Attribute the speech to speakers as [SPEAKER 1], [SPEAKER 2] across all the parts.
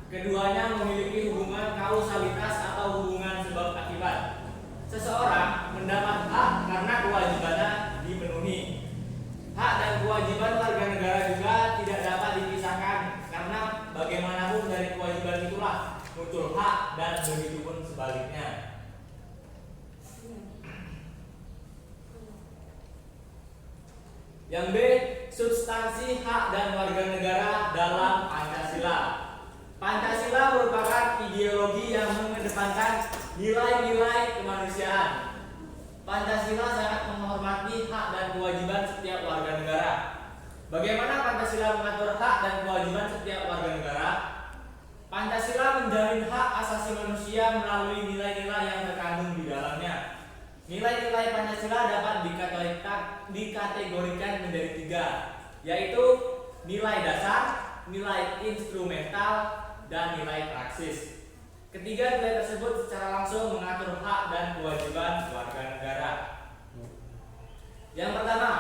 [SPEAKER 1] Keduanya memiliki hubungan kausalitas atau hubungan sebab akibat. Seseorang mendapat hak karena kewajibannya dipenuhi. Hak dan kewajiban warga negara juga tidak dapat dipisahkan karena bagaimanapun dari kewajiban itulah muncul hak dan begitu pun sebaliknya. Yang B, substansi hak dan warga negara dalam Pancasila. Pancasila merupakan ideologi yang mengedepankan nilai-nilai kemanusiaan. Pancasila sangat menghormati hak dan kewajiban setiap warga negara. Bagaimana Pancasila mengatur hak dan kewajiban setiap warga negara? Pancasila menjamin hak asasi manusia melalui nilai-nilai yang terkandung di dalamnya. Nilai-nilai Pancasila dapat dikategorikan menjadi 3, yaitu nilai dasar, nilai instrumental, dan nilai praksis. Ketiga nilai tersebut secara langsung mengatur hak dan kewajiban warga negara. Yang pertama,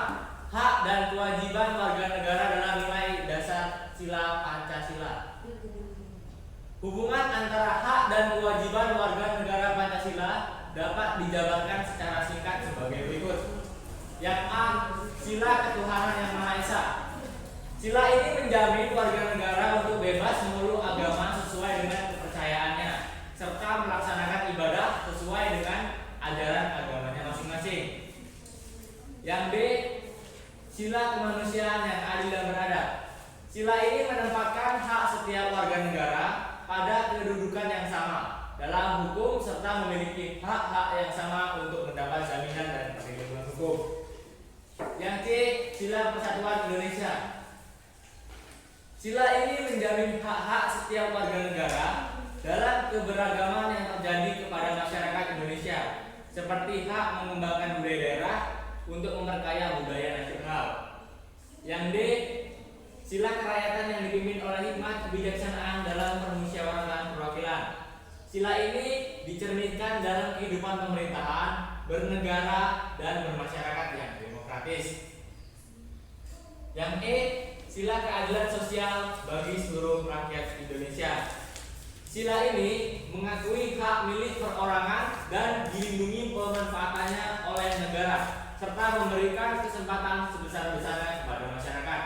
[SPEAKER 1] hak dan kewajiban warga negara dalam nilai dasar sila Pancasila. Hubungan antara hak dan kewajiban warga negara Pancasila dapat dijabarkan secara singkat sebagai berikut. Yang A, sila ketuhanan yang Maha Esa. Sila ini menjamin warga negara untuk bebas memeluk agama sesuai dengan kepercayaannya, serta melaksanakan ibadah sesuai dengan ajaran agamanya masing-masing. Yang B, sila kemanusiaan yang adil dan beradab. Sila ini menempatkan hak setiap warga negara pada kedudukan yang sama dalam hukum serta memiliki hak-hak yang sama untuk mendapat jaminan dan perlindungan hukum. Yang C, sila persatuan Indonesia. Sila ini menjamin hak-hak setiap warga negara dalam keberagaman yang terjadi kepada masyarakat Indonesia, seperti hak mengembangkan budaya daerah untuk memperkaya budaya nasional. Yang D, sila kerakyatan yang dipimpin oleh hikmat kebijaksanaan dalam permusyawaratan perwakilan. Sila ini dicerminkan dalam kehidupan pemerintahan, bernegara, dan bermasyarakat yang demokratis. Yang E, sila keadilan sosial bagi seluruh rakyat Indonesia. Sila ini mengakui hak milik perorangan dan dilindungi pemanfaatannya oleh negara, serta memberikan kesempatan sebesar-besarnya kepada masyarakat.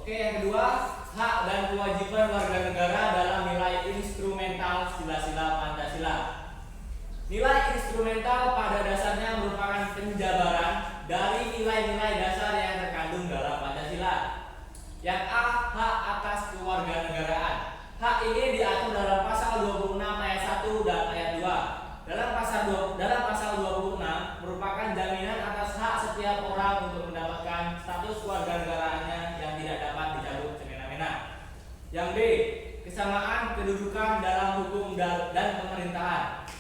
[SPEAKER 1] Oke, yang kedua, hak dan kewajiban warga negara dalam nilai instrumental sila-sila Pancasila. Nilai instrumental pada dasarnya merupakan penjabaran dari nilai-nilai dasar yang terkandung dalam Pancasila. Yang A, hak atas kewarganegaraan. Hak ini diatur dalam pasal 26 ayat 1 dan ayat 2. Dalam pasal 26 merupakan jaminan atas hak setiap orang untuk mendapatkan status kewarganegaraannya yang tidak dapat dicabut semena-mena. Yang B, kesamaan kedudukan dalam hukum dan pemerintahan.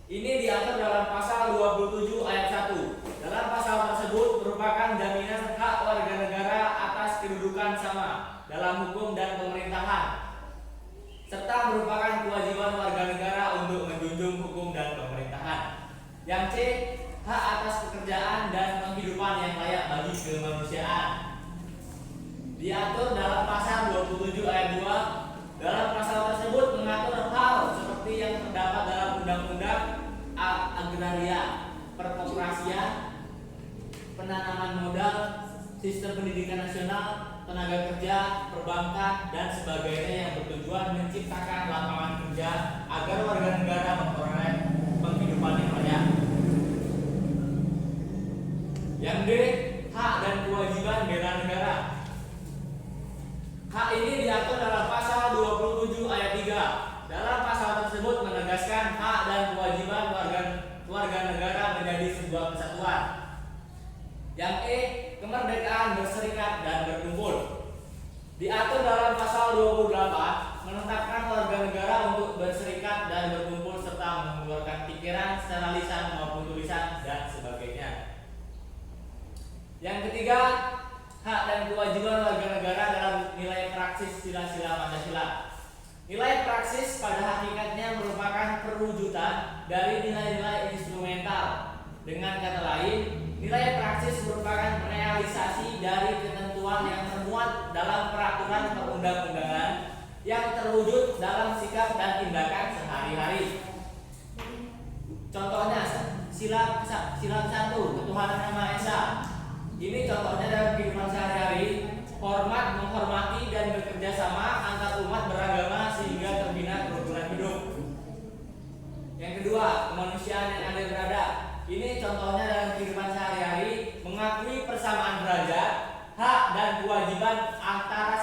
[SPEAKER 1] Ini diatur dalam pasal 27 ayat 1. Dalam pasal tersebut merupakan jaminan hak warga negara atas kedudukan sama dalam hukum dan pemerintahan, serta merupakan kewajiban warga negara untuk menjunjung hukum dan pemerintahan. Yang C, hak atas pekerjaan dan penghidupan yang layak bagi kemanusiaan. Diatur dalam pasal 27 ayat 2. Dalam pasal tersebut mengatur hal seperti yang terdapat dalam Undang-Undang Agraria, Perkoperasian, Penanaman Modal, Sistem Pendidikan Nasional, Tenaga Kerja, Perbankan, dan sebagainya yang bertujuan menciptakan lapangan kerja agar warga negara memperoleh penghidupan yang layak. Yang D, hak dan kewajiban bela negara. Hak ini diatur dalam pasal 27 ayat 3. Dalam pasal tersebut menegaskan hak dan kewajiban warga negara menjadi sebuah kesatuan. Yang E, kemerdekaan berserikat dan berkumpul. Diatur dalam pasal 28 menetapkan warga negara untuk berserikat dan berkumpul serta mengeluarkan pikiran secara lisan maupun tulisan dan sebagainya. Yang ketiga, hak dan kewajiban warga negara dalam nilai praksis sila-sila Pancasila. Nilai praksis pada hakikatnya merupakan perwujudan dari nilai-nilai instrumental. Dengan kata lain, Nilai praksis merupakan realisasi dari ketentuan yang termuat dalam peraturan perundang-undangan yang terwujud dalam sikap dan tindakan sehari-hari. Contohnya sila 1, ketuhanan Yang Maha Esa. Ini contohnya dalam kehidupan sehari-hari, hormat, menghormati dan bekerja sama antar umat beragama sehingga terbina kerukunan hidup. Yang kedua, kemanusiaan yang adil beradab. Ini contohnya dalam kehidupan sehari-hari, mengakui persamaan derajat, hak dan kewajiban antara